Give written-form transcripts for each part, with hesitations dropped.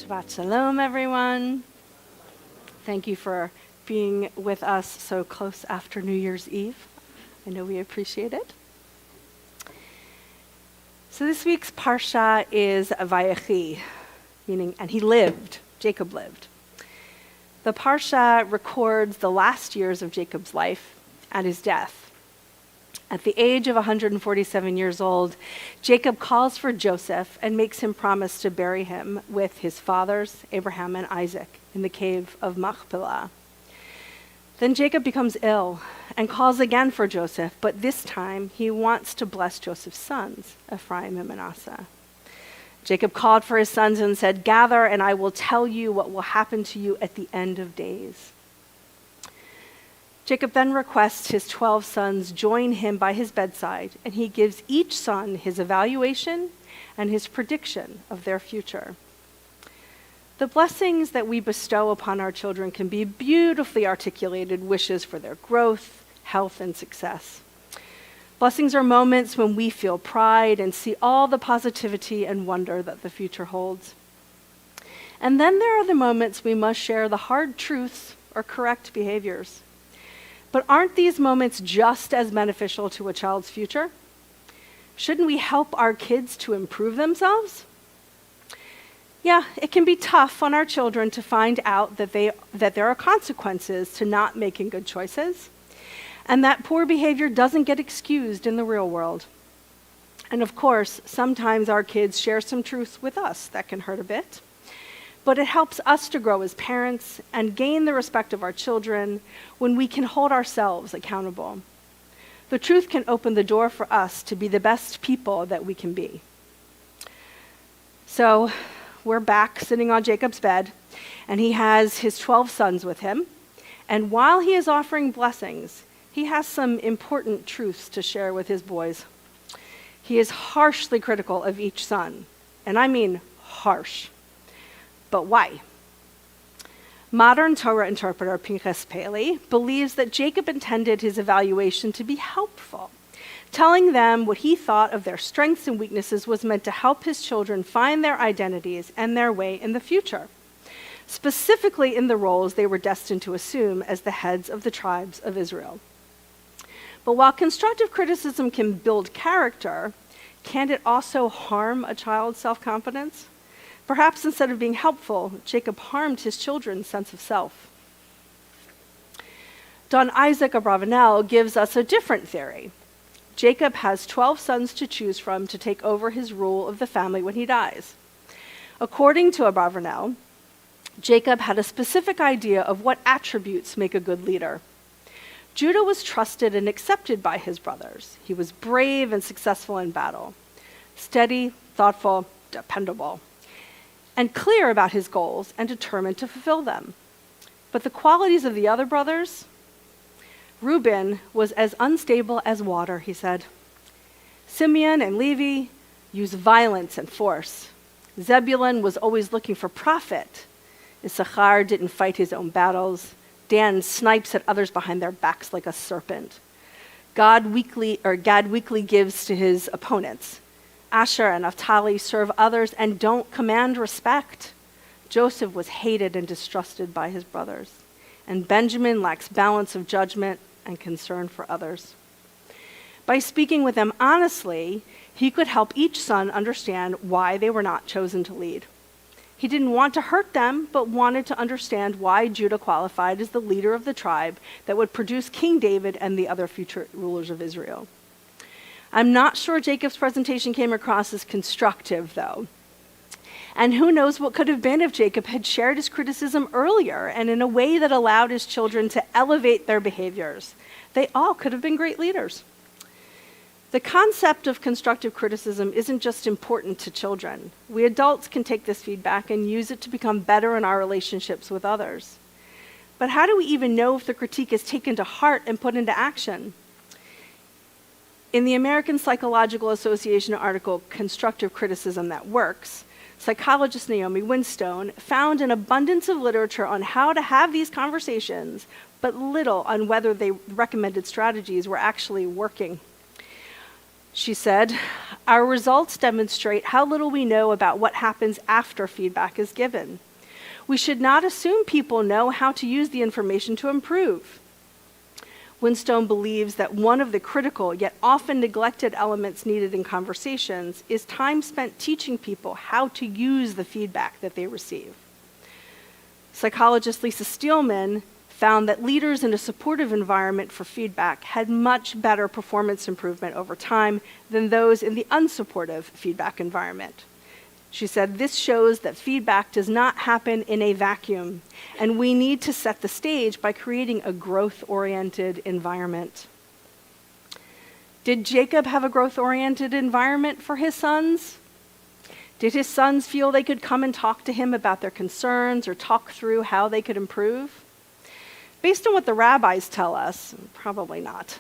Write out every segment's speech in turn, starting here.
Shabbat Shalom, everyone. Thank you for being with us so close after New Year's Eve. I know we appreciate it. So this week's Parsha is Vayechi, meaning, and he lived, Jacob lived. The Parsha records the last years of Jacob's life and his death. At the age of 147 years old, Jacob calls for Joseph and makes him promise to bury him with his fathers, Abraham and Isaac, in the cave of Machpelah. Then Jacob becomes ill and calls again for Joseph, but this time he wants to bless Joseph's sons, Ephraim and Manasseh. Jacob called for his sons and said, "Gather, and I will tell you what will happen to you at the end of days." Jacob then requests his 12 sons join him by his bedside, and he gives each son his evaluation and his prediction of their future. The blessings that we bestow upon our children can be beautifully articulated wishes for their growth, health, and success. Blessings are moments when we feel pride and see all the positivity and wonder that the future holds. And then there are the moments we must share the hard truths or correct behaviors. But aren't these moments just as beneficial to a child's future? Shouldn't we help our kids to improve themselves? Yeah, it can be tough on our children to find out that there are consequences to not making good choices, and that poor behavior doesn't get excused in the real world. And of course, sometimes our kids share some truths with us that can hurt a bit. But it helps us to grow as parents and gain the respect of our children when we can hold ourselves accountable. The truth can open the door for us to be the best people that we can be. So we're back sitting on Jacob's bed, and he has his 12 sons with him. And while he is offering blessings, he has some important truths to share with his boys. He is harshly critical of each son, and I mean harsh. But why? Modern Torah interpreter Pinchas Paley believes that Jacob intended his evaluation to be helpful. Telling them what he thought of their strengths and weaknesses was meant to help his children find their identities and their way in the future, specifically in the roles they were destined to assume as the heads of the tribes of Israel. But while constructive criticism can build character, can it also harm a child's self-confidence? Perhaps instead of being helpful, Jacob harmed his children's sense of self. Don Isaac Abravanel gives us a different theory. Jacob has 12 sons to choose from to take over his rule of the family when he dies. According to Abravanel, Jacob had a specific idea of what attributes make a good leader. Judah was trusted and accepted by his brothers. He was brave and successful in battle, steady, thoughtful, dependable, and clear about his goals and determined to fulfill them. But the qualities of the other brothers, Reuben was as unstable as water, he said. Simeon and Levi used violence and force. Zebulun was always looking for profit. Issachar didn't fight his own battles. Dan snipes at others behind their backs like a serpent. Gad weakly gives to his opponents. Asher and Naphtali serve others and don't command respect. Joseph was hated and distrusted by his brothers. And Benjamin lacks balance of judgment and concern for others. By speaking with them honestly, he could help each son understand why they were not chosen to lead. He didn't want to hurt them, but wanted to understand why Judah qualified as the leader of the tribe that would produce King David and the other future rulers of Israel. I'm not sure Jacob's presentation came across as constructive, though. And who knows what could have been if Jacob had shared his criticism earlier and in a way that allowed his children to elevate their behaviors. They all could have been great leaders. The concept of constructive criticism isn't just important to children. We adults can take this feedback and use it to become better in our relationships with others. But how do we even know if the critique is taken to heart and put into action? In the American Psychological Association article, Constructive Criticism That Works, psychologist Naomi Winstone found an abundance of literature on how to have these conversations, but little on whether the recommended strategies were actually working. She said, Our results demonstrate how little we know about what happens after feedback is given. We should not assume people know how to use the information to improve. Winstone believes that one of the critical yet often neglected elements needed in conversations is time spent teaching people how to use the feedback that they receive. Psychologist Lisa Steelman found that leaders in a supportive environment for feedback had much better performance improvement over time than those in the unsupportive feedback environment. She said, "This shows that feedback does not happen in a vacuum, and we need to set the stage by creating a growth-oriented environment." Did Jacob have a growth-oriented environment for his sons? Did his sons feel they could come and talk to him about their concerns or talk through how they could improve? Based on what the rabbis tell us, probably not.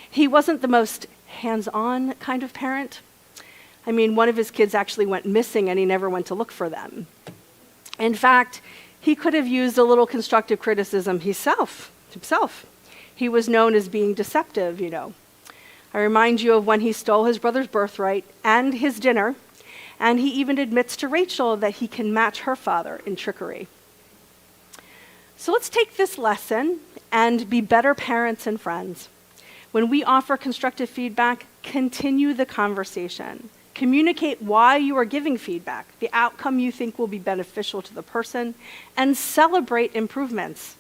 He wasn't the most hands-on kind of parent. I mean, one of his kids actually went missing and he never went to look for them. In fact, he could have used a little constructive criticism himself. He was known as being deceptive, you know. I remind you of when he stole his brother's birthright and his dinner, and he even admits to Rachel that he can match her father in trickery. So let's take this lesson and be better parents and friends. When we offer constructive feedback, continue the conversation. Communicate why you are giving feedback, the outcome you think will be beneficial to the person, and celebrate improvements.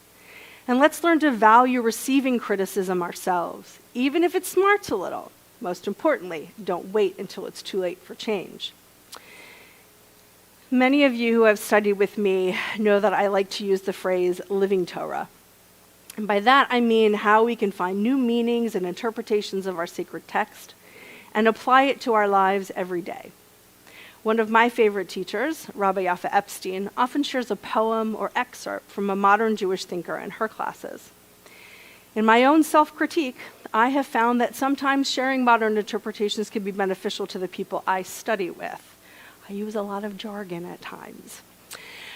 And let's learn to value receiving criticism ourselves, even if it smarts a little. Most importantly, don't wait until it's too late for change. Many of you who have studied with me know that I like to use the phrase living Torah. And by that I mean how we can find new meanings and interpretations of our sacred text and apply it to our lives every day. One of my favorite teachers, Rabbi Yaffa Epstein, often shares a poem or excerpt from a modern Jewish thinker in her classes. In my own self-critique, I have found that sometimes sharing modern interpretations can be beneficial to the people I study with. I use a lot of jargon at times.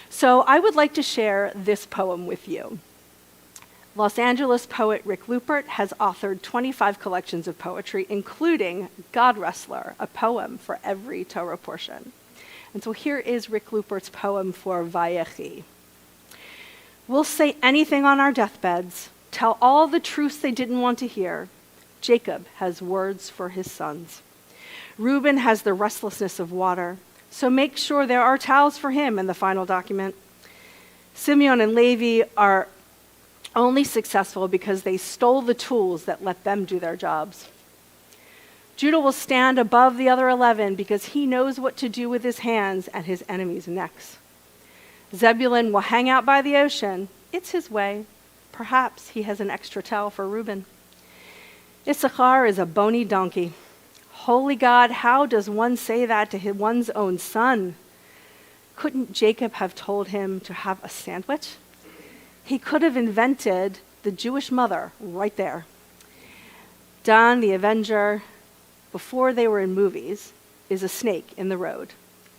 So I would like to share this poem with you. Los Angeles poet Rick Lupert has authored 25 collections of poetry, including God Wrestler, a poem for every Torah portion. And so here is Rick Lupert's poem for Vayechi. We'll say anything on our deathbeds, tell all the truths they didn't want to hear. Jacob has words for his sons. Reuben has the restlessness of water, so make sure there are towels for him in the final document. Simeon and Levi are only successful because they stole the tools that let them do their jobs. Judah will stand above the other 11 because he knows what to do with his hands and his enemies' necks. Zebulun will hang out by the ocean. It's his way. Perhaps he has an extra towel for Reuben. Issachar is a bony donkey. Holy God, how does one say that to one's own son? Couldn't Jacob have told him to have a sandwich? He could have invented the Jewish mother right there. Dan, the Avenger, before they were in movies, is a snake in the road.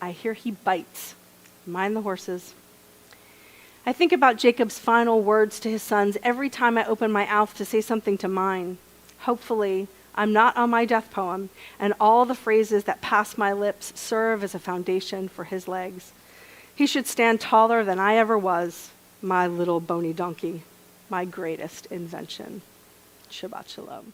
I hear he bites. Mind the horses. I think about Jacob's final words to his sons every time I open my mouth to say something to mine. Hopefully, I'm not on my death poem, and all the phrases that pass my lips serve as a foundation for his legs. He should stand taller than I ever was, my little bony donkey, my greatest invention. Shabbat Shalom.